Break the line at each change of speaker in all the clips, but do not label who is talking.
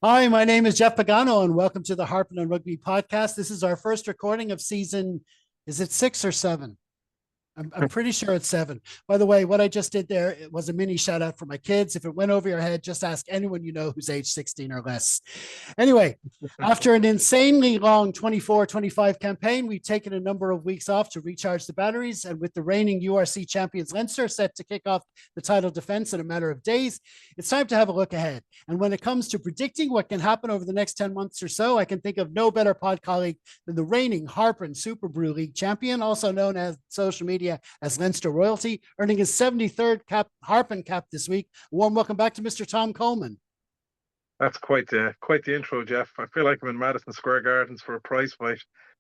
Hi, my name is Jeff Pagano, and welcome to the Harpin and Rugby podcast. This is our first recording of season, is it 6 or 7? I'm pretty sure it's 7. By the way, what I just did there, it was a mini shout out for my kids. If it went over your head, just ask anyone you know who's age 16 or less. Anyway, after an insanely long 24-25 campaign, we've taken a number of weeks off to recharge the batteries. And with the reigning URC champions Leinster set to kick off the title defense in a matter of days, it's time to have a look ahead. And when it comes to predicting what can happen over the next 10 months or so, I can think of no better pod colleague than the reigning Harpin Super Brew League champion, also known as social media as Leinster royalty, earning his 73rd Harpin cap this week. A warm welcome back to Mr. Tom Coleman.
That's quite the intro, Jeff. I feel like I'm in Madison Square Gardens for a prize fight,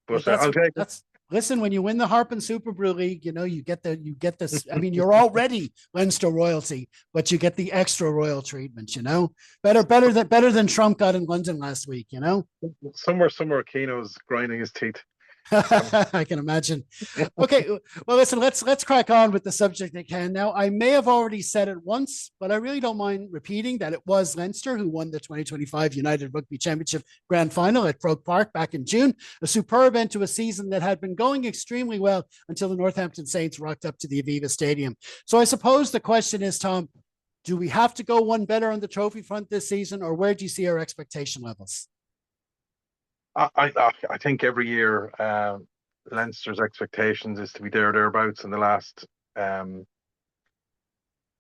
Yeah,
but I'll take it.
that's listen, when you win the Harpin Super Brew League, you get this. I mean, you're already Leinster royalty, but you get the extra royal treatment. Better than Trump got in London last week.
Somewhere, Keno's grinding his teeth.
I can imagine. Okay, well, listen, let's crack on with the subject at hand. Now, I may have already said it once, but I really don't mind repeating that it was Leinster who won the 2025 United Rugby Championship Grand Final at Croke Park back in June, a superb end to a season that had been going extremely well until the Northampton Saints rocked up to the Aviva Stadium. So I suppose the question is, Tom, do we have to go one better on the trophy front this season, or where do you see our expectation levels?
I think every year Leinster's expectations is to be thereabouts in the last for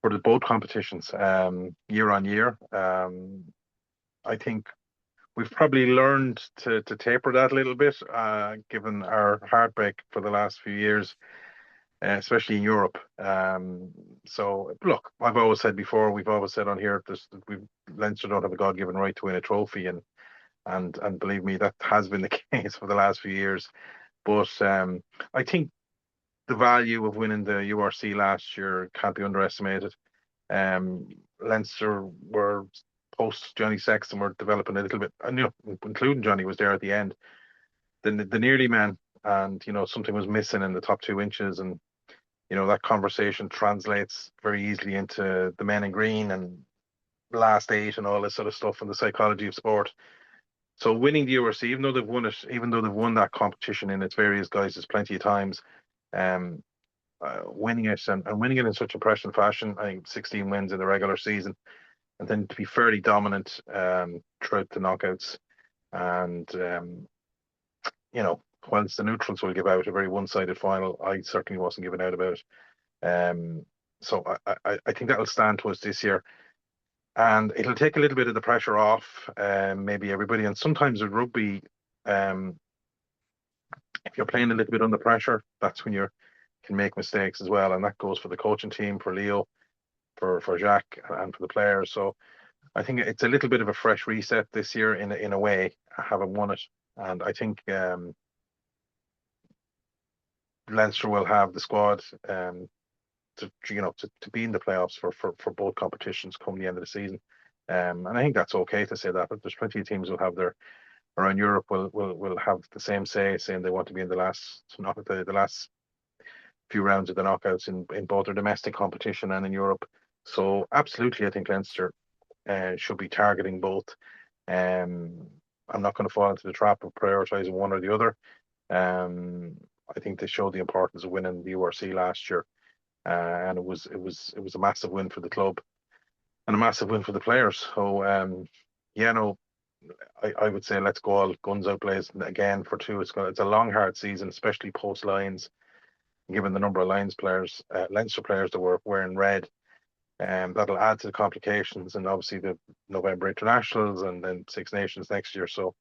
the both competitions year on year. I think we've probably learned to taper that a little bit, given our heartbreak for the last few years, especially in Europe. So look, I've always said before, we've always said on here this, we Leinster don't have a God-given right to win a trophy, and believe me, that has been the case for the last few years. But I think the value of winning the URC last year can't be underestimated. Um, Leinster were post Johnny Sexton were developing a little bit, and including Johnny was there at the end. The nearly man, and something was missing in the top 2 inches, and that conversation translates very easily into the men in green and last eight and all this sort of stuff and the psychology of sport. So winning the URC, even though they've won it, even though they've won that competition in its various guises plenty of times, um, winning it and winning it in such impressive fashion, I think 16 wins in the regular season, and then to be fairly dominant throughout the knockouts. And whilst the neutrals will give out a very one-sided final, I certainly wasn't giving out about it. So I think that'll stand to us this year, and it'll take a little bit of the pressure off, maybe everybody. And sometimes with rugby, um, if you're playing a little bit under pressure, that's when you can make mistakes as well, and that goes for the coaching team, for Leo, for Jacques, and for the players. So I think it's a little bit of a fresh reset this year in a way, having won it, and I think Leinster will have the squad to be in the playoffs for both competitions come the end of the season. And I think that's okay to say that, but there's plenty of teams will have their around Europe will have the same say, saying they want to be in the last not the last few rounds of the knockouts in both their domestic competition and in Europe. So absolutely, I think Leinster should be targeting both. Um, I'm not going to fall into the trap of prioritising one or the other. Um, I think they showed the importance of winning the URC last year, and it was a massive win for the club and a massive win for the players. So yeah, no, I would say let's go all guns out blazing again for two. It's a long hard season, especially post Lions, given the number of Lions players, Leinster players that were wearing red. That'll add to the complications, and obviously the November internationals and then Six Nations next year. So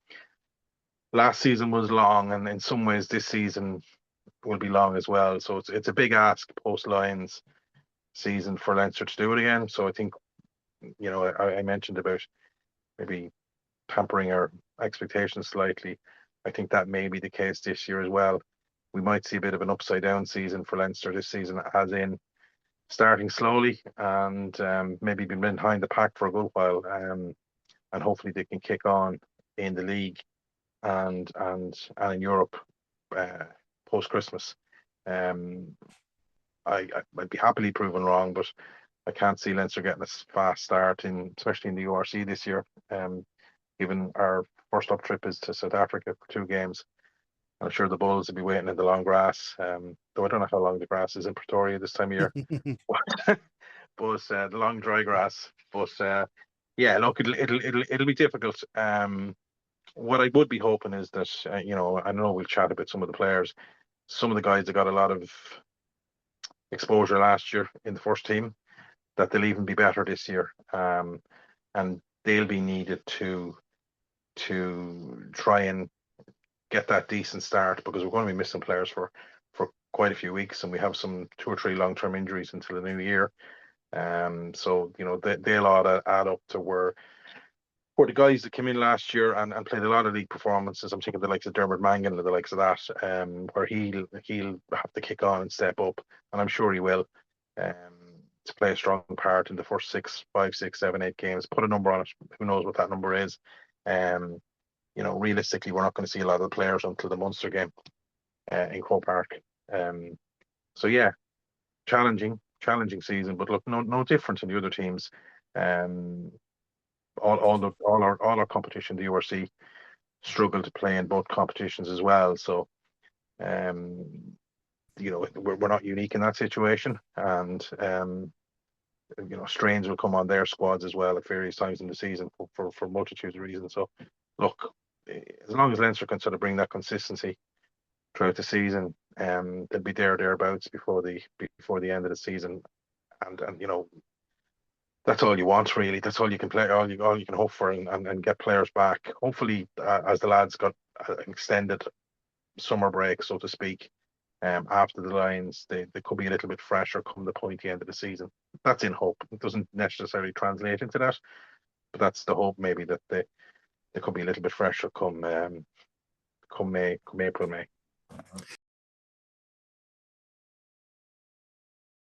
last season was long, and in some ways this season will be long as well. So it's a big ask post Lions season for Leinster to do it again. So I think I mentioned about maybe tampering our expectations slightly. I think that may be the case this year as well. We might see a bit of an upside down season for Leinster this season, as in starting slowly and maybe been behind the pack for a good while, and hopefully they can kick on in the league and in Europe uh, post Christmas. Um, I'd be happily proven wrong, but I can't see Leinster getting a fast start especially in the URC this year. given our first up trip is to South Africa for 2 games. I'm sure the Bulls will be waiting in the long grass. Though I don't know how long the grass is in Pretoria this time of year, but the long dry grass. But yeah, look, it'll be difficult. What I would be hoping is that I know we'll chat about some of the players. Some of the guys that got a lot of exposure last year in the first team, that they'll even be better this year. And they'll be needed to try and get that decent start, because we're going to be missing players for quite a few weeks, and we have some 2 or 3 long-term injuries until the new year. So they'll all add up to where for the guys that came in last year and played a lot of league performances. I'm thinking the likes of Dermot Mangan and the likes of that, where he'll have to kick on and step up, and I'm sure he will, to play a strong part in the first 6, 5, 6, 7, 8 games. Put a number on it. Who knows what that number is? Realistically, we're not going to see a lot of the players until the Munster game in Croke Park. So yeah, challenging season, but look, no different than the other teams. All our competition, the URC, struggle to play in both competitions as well. So, we're not unique in that situation, and strains will come on their squads as well at various times in the season for multitudes of reasons. So, look, as long as Leinster can sort of bring that consistency throughout the season, they'll be thereabouts before the end of the season, and that's all you want, really. That's all you can play, all you can hope for, and get players back. Hopefully, as the lads got an extended summer break, so to speak, after the Lions, they could be a little bit fresher come the pointy end of the season. That's in hope. It doesn't necessarily translate into that, but that's the hope, maybe, that they could be a little bit fresher come April, May.